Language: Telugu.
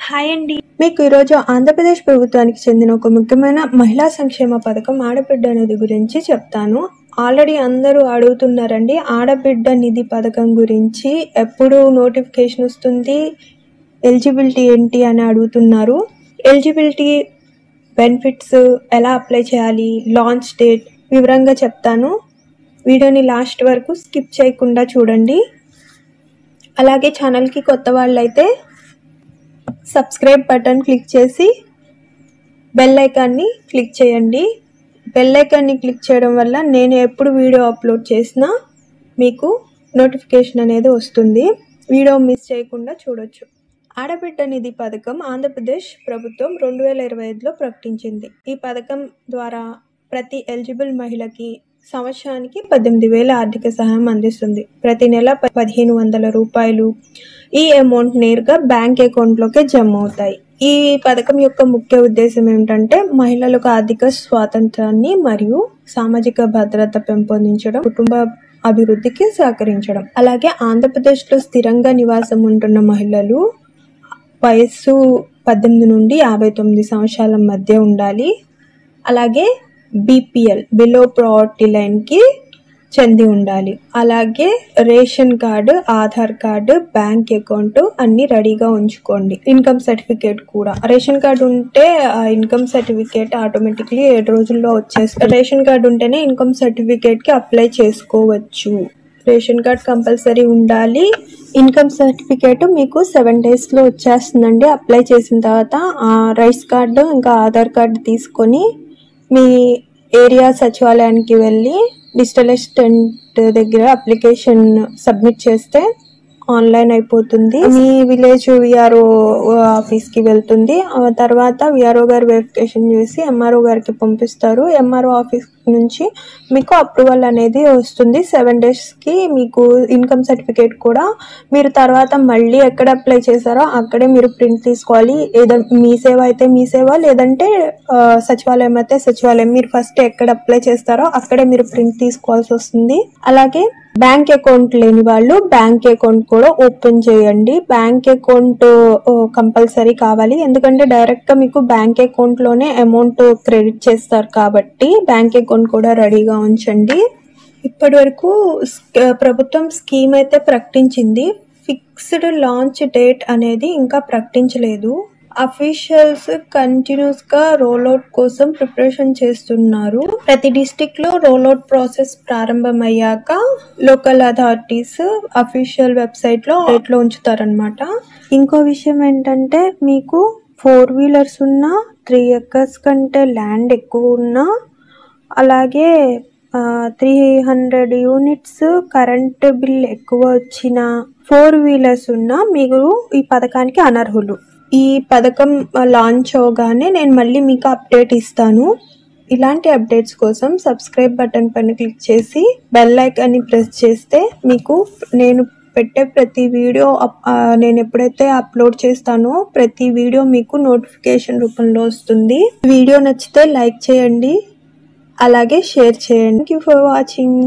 హాయ్ అండి. మీకు ఈరోజు ఆంధ్రప్రదేశ్ ప్రభుత్వానికి చెందిన ఒక ముఖ్యమైన మహిళా సంక్షేమ పథకం ఆడబిడ్డ నిధి గురించి చెప్తాను. ఆల్రెడీ అందరూ అడుగుతున్నారండి ఆడబిడ్డ నిధి పథకం గురించి ఎప్పుడు నోటిఫికేషన్ వస్తుంది, ఎలిజిబిలిటీ ఏంటి అని అడుగుతున్నారు. ఎలిజిబిలిటీ, బెనిఫిట్స్, ఎలా అప్లై చేయాలి, లాంచ్ డేట్ వివరంగా చెప్తాను. వీడియోని లాస్ట్ వరకు స్కిప్ చేయకుండా చూడండి. అలాగే ఛానల్కి కొత్త వాళ్ళైతే సబ్స్క్రైబ్ బటన్ క్లిక్ చేసి బెల్ ఐకాన్ని క్లిక్ చేయండి. బెల్ ఐకాన్ని క్లిక్ చేయడం వల్ల నేను ఎప్పుడు వీడియో అప్లోడ్ చేసినా మీకు నోటిఫికేషన్ అనేది వస్తుంది. వీడియో మిస్ చేయకుండా చూడొచ్చు. ఆడబిడ్డ నిధి పథకం ఆంధ్రప్రదేశ్ ప్రభుత్వం 2025లో ప్రకటించింది. ఈ పథకం ద్వారా ప్రతి ఎలిజిబుల్ మహిళకి సంవత్సరానికి 18,000 ఆర్థిక సహాయం అందిస్తుంది. ప్రతి నెల 1,500 రూపాయలు ఈ అమౌంట్ నేరుగా బ్యాంక్ అకౌంట్లోకి జమ అవుతాయి. ఈ పథకం యొక్క ముఖ్య ఉద్దేశం ఏమిటంటే మహిళలకు ఆర్థిక స్వాతంత్రాన్ని మరియు సామాజిక భద్రత పెంపొందించడం, కుటుంబ అభివృద్ధికి సహకరించడం. అలాగే ఆంధ్రప్రదేశ్లో స్థిరంగా నివాసం ఉంటున్న మహిళలు వయస్సు 18 నుండి 59 సంవత్సరాల మధ్య ఉండాలి. అలాగే BPL బిలో ప్రావర్టీ లైన్కి చెంది ఉండాలి. అలాగే ration card, Aadhaar card, bank account అన్ని రెడీగా ఉంచుకోండి. ఇన్కమ్ సర్టిఫికేట్ కూడా. రేషన్ కార్డు ఉంటే ఇన్కమ్ సర్టిఫికేట్ ఆటోమేటిక్లీ 7 రోజుల్లో వచ్చేస్తుంది. రేషన్ కార్డు ఉంటేనే ఇన్కమ్ సర్టిఫికేట్కి అప్లై చేసుకోవచ్చు. రేషన్ కార్డ్ కంపల్సరీ ఉండాలి. ఇన్కమ్ సర్టిఫికేట్ మీకు 7 డేస్లో వచ్చేస్తుందండి. అప్లై చేసిన తర్వాత రైస్ కార్డు ఇంకా ఆధార్ కార్డు తీసుకొని మీ ఏరియా సచివాలయానికి వెళ్ళి డిజిటల్ అసిస్టెంట్ దగ్గర అప్లికేషన్ సబ్మిట్ చేస్తే ఆన్లైన్ అయిపోతుంది. మీ విలేజ్ విఆర్ఓ ఆఫీస్కి వెళ్తుంది. ఆ తర్వాత విఆర్ఓ గారు వెరిఫికేషన్ చేసి ఎంఆర్ఓ గారికి పంపిస్తారు. ఎంఆర్ఓ ఆఫీస్ నుంచి మీకు అప్రూవల్ అనేది వస్తుంది. 7 డేస్కి మీకు ఇన్కమ్ సర్టిఫికేట్ కూడా మీరు తర్వాత మళ్ళీ ఎక్కడ అప్లై చేశారో అక్కడే మీరు ప్రింట్ తీసుకోవాలి. మీ సేవ అయితే మీ సేవ, లేదంటే సచివాలయం అయితే సచివాలయం. మీరు ఫస్ట్ ఎక్కడ అప్లై చేస్తారో అక్కడే మీరు ప్రింట్ తీసుకోవాల్సి వస్తుంది. అలాగే బ్యాంక్ అకౌంట్ లేని వాళ్ళు బ్యాంక్ అకౌంట్ కూడా ఓపెన్ చేయండి. బ్యాంక్ అకౌంట్ కంపల్సరీ కావాలి, ఎందుకంటే డైరెక్ట్ గా మీకు బ్యాంక్ అకౌంట్ లోనే అమౌంట్ క్రెడిట్ చేస్తారు కాబట్టి బ్యాంక్ అకౌంట్ కూడా రెడీగా ఉంచండి. ఇప్పటి వరకు ప్రభుత్వం స్కీమ్ అయితే ప్రకటించింది. ఫిక్స్డ్ లాంచ్ డేట్ అనేది ఇంకా ప్రకటించలేదు. అఫీషియల్స్ కంటిన్యూస్ గా రోల్అవుట్ కోసం ప్రిపరేషన్ చేస్తున్నారు. ప్రతి డిస్ట్రిక్ట్ లో రోల్అవుట్ ప్రాసెస్ ప్రారంభమయ్యాక లోకల్ అథారిటీస్ అఫీషియల్ వెబ్సైట్ లో ఉంచుతారనమాట. ఇంకో విషయం ఏంటంటే మీకు 4 వీలర్స్ ఉన్నా, 3 acres కంటే ల్యాండ్ ఎక్కువ ఉన్నా, అలాగే 300 యూనిట్స్ కరెంట్ బిల్ ఎక్కువ వచ్చిన 4 వీలర్స్ ఉన్నా మీరు ఈ పథకానికి అనర్హులు. ఈ పథకం లాంచ్ అవగానే నేను మళ్ళీ మీకు అప్డేట్ ఇస్తాను. ఇలాంటి అప్డేట్స్ కోసం సబ్స్క్రైబ్ బటన్ పైన క్లిక్ చేసి బెల్ ఐకాన్ని ప్రెస్ చేస్తే మీకు నేను పెట్టే ప్రతి వీడియో నేను ఎప్పుడైతే అప్లోడ్ చేస్తానో ప్రతి వీడియో మీకు నోటిఫికేషన్ రూపంలో వస్తుంది. వీడియో నచ్చితే లైక్ చేయండి, అలాగే షేర్ చేయండి. Thank you for watching.